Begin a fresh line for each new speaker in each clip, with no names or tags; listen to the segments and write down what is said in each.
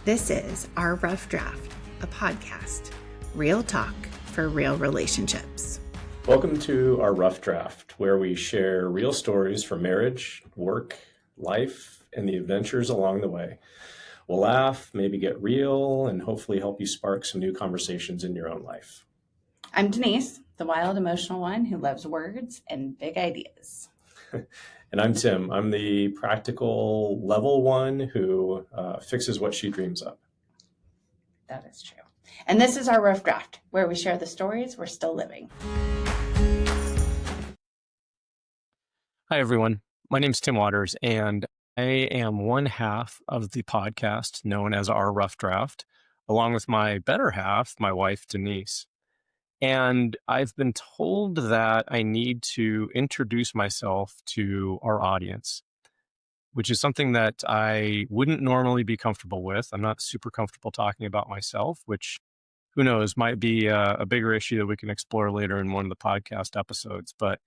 This is Our Rough Draft, a podcast, real talk for real relationships.
Welcome to Our Rough Draft, where we share real stories from marriage, work, life, and the adventures along the way. We'll laugh, maybe get real, and hopefully help you spark some new conversations in your own life.
I'm Denise, the wild, emotional one who loves words and big ideas.
And I'm Tim. I'm the practical level one who fixes what she dreams of.
That is true. And this is Our Rough Draft, where we share the stories we're still living.
Hi, everyone. My name is Tim Waters, and I am one half of the podcast known as Our Rough Draft, along with my better half, my wife, Denise. And I've been told that I need to introduce myself to our audience, which is something that I wouldn't normally be comfortable with. I'm not super comfortable talking about myself, which, who knows, might be a bigger issue that we can explore later in one of the podcast episodes. But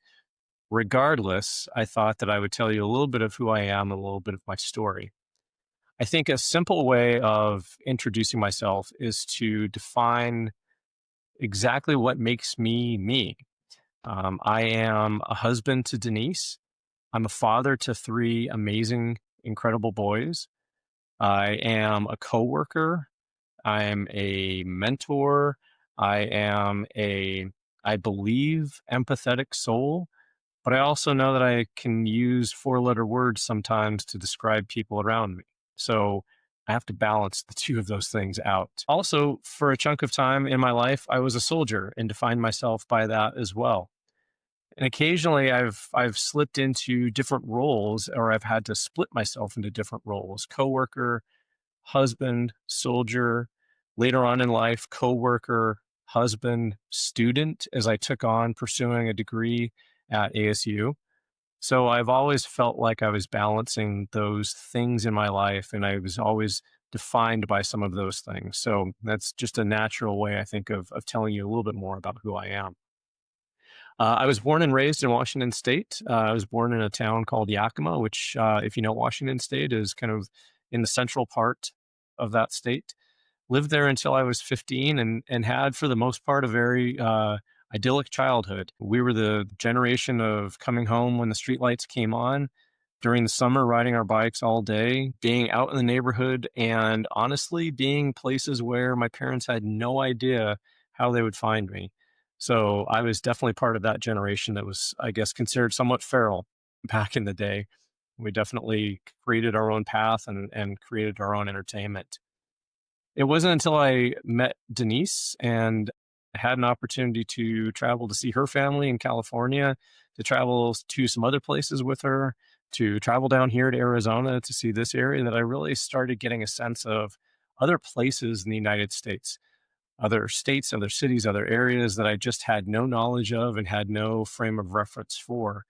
regardless, I thought that I would tell you a little bit of who I am, a little bit of my story. I think a simple way of introducing myself is to define exactly what makes me me. I am a husband to Denise. I'm a father to 3 amazing, incredible boys. I am a coworker. I'm a mentor. I am I believe, empathetic soul. But I also know that I can use 4-letter words sometimes to describe people around me. So I have to balance the two of those things out. Also, for a chunk of time in my life, I was a soldier and defined myself by that as well. And occasionally I've slipped into different roles, or I've had to split myself into different roles: coworker, husband, soldier, later on in life, coworker, husband, student, as I took on pursuing a degree at ASU. So I've always felt like I was balancing those things in my life, and I was always defined by some of those things. So that's just a natural way, I think, of telling you a little bit more about who I am. I was born and raised in Washington State. I was born in a town called Yakima, which, if you know Washington State, is kind of in the central part of that state. Lived there until I was 15 and had, for the most part, a very idyllic childhood. We were the generation of coming home when the streetlights came on, during the summer, riding our bikes all day, being out in the neighborhood, and honestly being places where my parents had no idea how they would find me. So I was definitely part of that generation that was, I guess, considered somewhat feral back in the day. We definitely created our own path and created our own entertainment. It wasn't until I met Denise and had an opportunity to travel to see her family in California, to travel to some other places with her, to travel down here to Arizona to see this area, that I really started getting a sense of other places in the United States, other states, other cities, other areas that I just had no knowledge of and had no frame of reference for.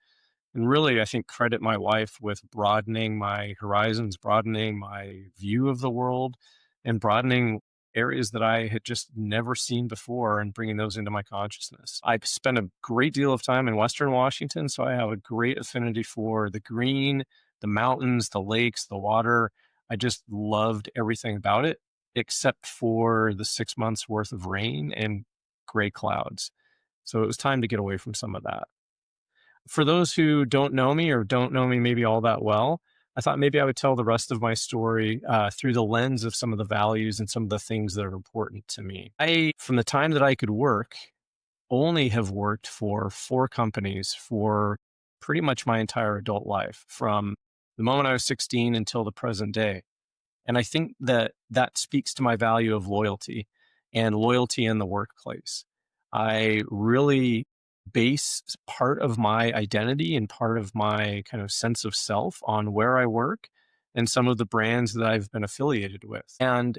And really, I think, credit my wife with broadening my horizons, broadening my view of the world, and broadening areas that I had just never seen before and bringing those into my consciousness. I've spent a great deal of time in Western Washington, so I have a great affinity for the green, the mountains, the lakes, the water. I just loved everything about it, except for the 6 months worth of rain and gray clouds. So it was time to get away from some of that. For those who don't know me, or don't know me maybe all that well, I thought maybe I would tell the rest of my story through the lens of some of the values and some of the things that are important to me. From the time that I could work, only have worked for 4 companies for pretty much my entire adult life, from the moment I was 16 until the present day. And I think that that speaks to my value of loyalty and loyalty in the workplace. I really base part of my identity and part of my kind of sense of self on where I work and some of the brands that I've been affiliated with. And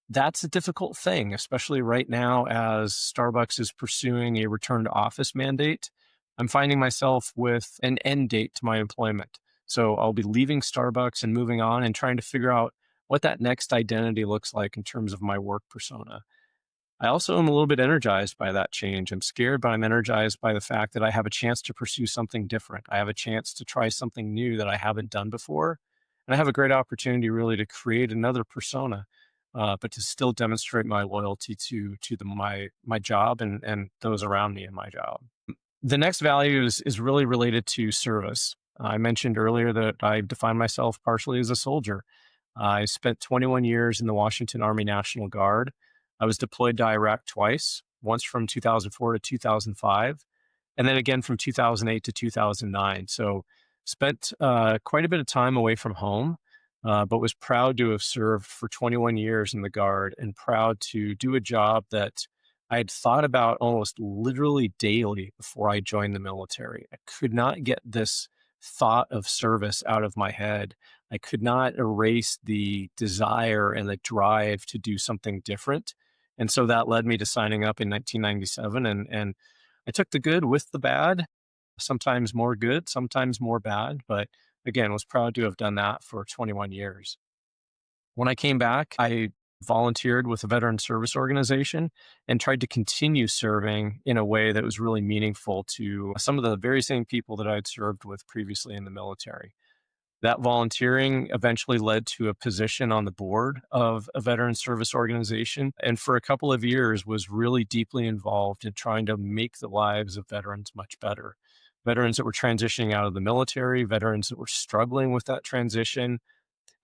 that's a difficult thing, especially right now as Starbucks is pursuing a return to office mandate. I'm finding myself with an end date to my employment. So I'll be leaving Starbucks and moving on and trying to figure out what that next identity looks like in terms of my work persona. I also am a little bit energized by that change. I'm scared, but I'm energized by the fact that I have a chance to pursue something different. I have a chance to try something new that I haven't done before. And I have a great opportunity really to create another persona, but to still demonstrate my loyalty to my job and those around me in my job. The next value is really related to service. I mentioned earlier that I define myself partially as a soldier. I spent 21 years in the Washington Army National Guard. I was deployed to Iraq twice, once from 2004 to 2005, and then again from 2008 to 2009. So spent quite a bit of time away from home, but was proud to have served for 21 years in the Guard and proud to do a job that I had thought about almost literally daily before I joined the military. I could not get this thought of service out of my head. I could not erase the desire and the drive to do something different. And so that led me to signing up in 1997. And I took the good with the bad, sometimes more good, sometimes more bad. But again, was proud to have done that for 21 years. When I came back, I volunteered with a veteran service organization and tried to continue serving in a way that was really meaningful to some of the very same people that I'd served with previously in the military. That volunteering eventually led to a position on the board of a veteran service organization, and for a couple of years was really deeply involved in trying to make the lives of veterans much better. Veterans that were transitioning out of the military, veterans that were struggling with that transition,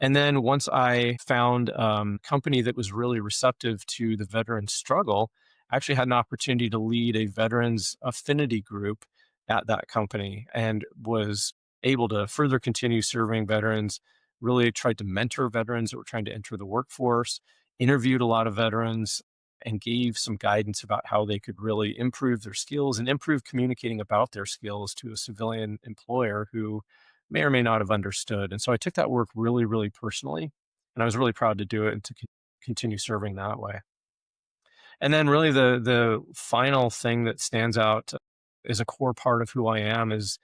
and then once I found a company that was really receptive to the veteran struggle, I actually had an opportunity to lead a veterans affinity group at that company and was able to further continue serving veterans, really tried to mentor veterans that were trying to enter the workforce, interviewed a lot of veterans, and gave some guidance about how they could really improve their skills and improve communicating about their skills to a civilian employer who may or may not have understood. And so I took that work really, really personally, and I was really proud to do it and to continue serving that way. And then really the final thing that stands out as a core part of who I am is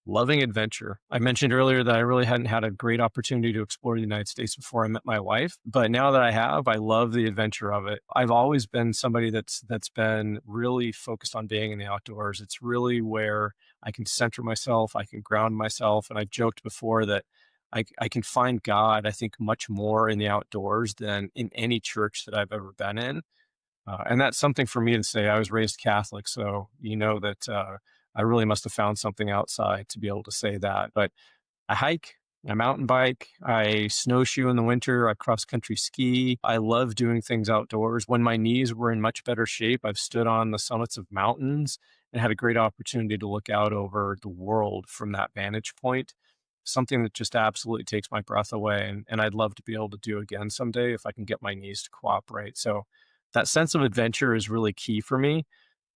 loving adventure. I mentioned earlier that I really hadn't had a great opportunity to explore the United States before I met my wife, but now that I have, I love the adventure of it. I've always been somebody that's been really focused on being in the outdoors. It's really where I can center myself, I can ground myself, and I've joked before that I can find God, I think, much more in the outdoors than in any church that I've ever been in. And that's something for me to say. I was raised Catholic, so you know that I really must have found something outside to be able to say that. But I hike, I mountain bike, I snowshoe in the winter, I cross country ski. I love doing things outdoors. When my knees were in much better shape, I've stood on the summits of mountains and had a great opportunity to look out over the world from that vantage point. Something that just absolutely takes my breath away. And I'd love to be able to do again someday if I can get my knees to cooperate. So that sense of adventure is really key for me.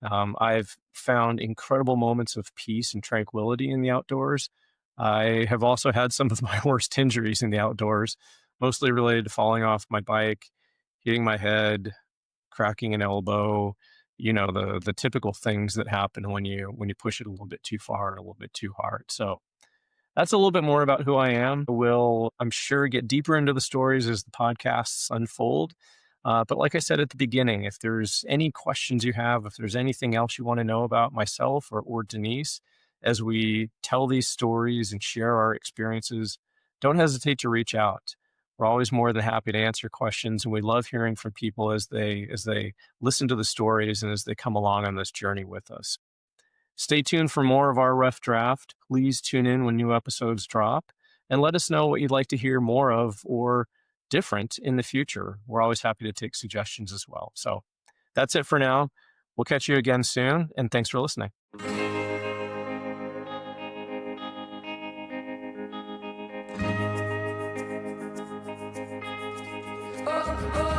I've found incredible moments of peace and tranquility in the outdoors. I have also had some of my worst injuries in the outdoors, mostly related to falling off my bike, hitting my head, cracking an elbow, the typical things that happen when you push it a little bit too far and a little bit too hard. So that's a little bit more about who I am. We'll, I'm sure, get deeper into the stories as the podcasts unfold. But like I said at the beginning, if there's any questions you have, if there's anything else you want to know about myself or Denise, as we tell these stories and share our experiences, don't hesitate to reach out. We're always more than happy to answer questions, and we love hearing from people as they listen to the stories and as they come along on this journey with us. Stay tuned for more of our rough draft. Please tune in when new episodes drop and let us know what you'd like to hear more of or different in the future. We're always happy to take suggestions as well. So that's it for now. We'll catch you again soon, and thanks for listening.
Oh, oh.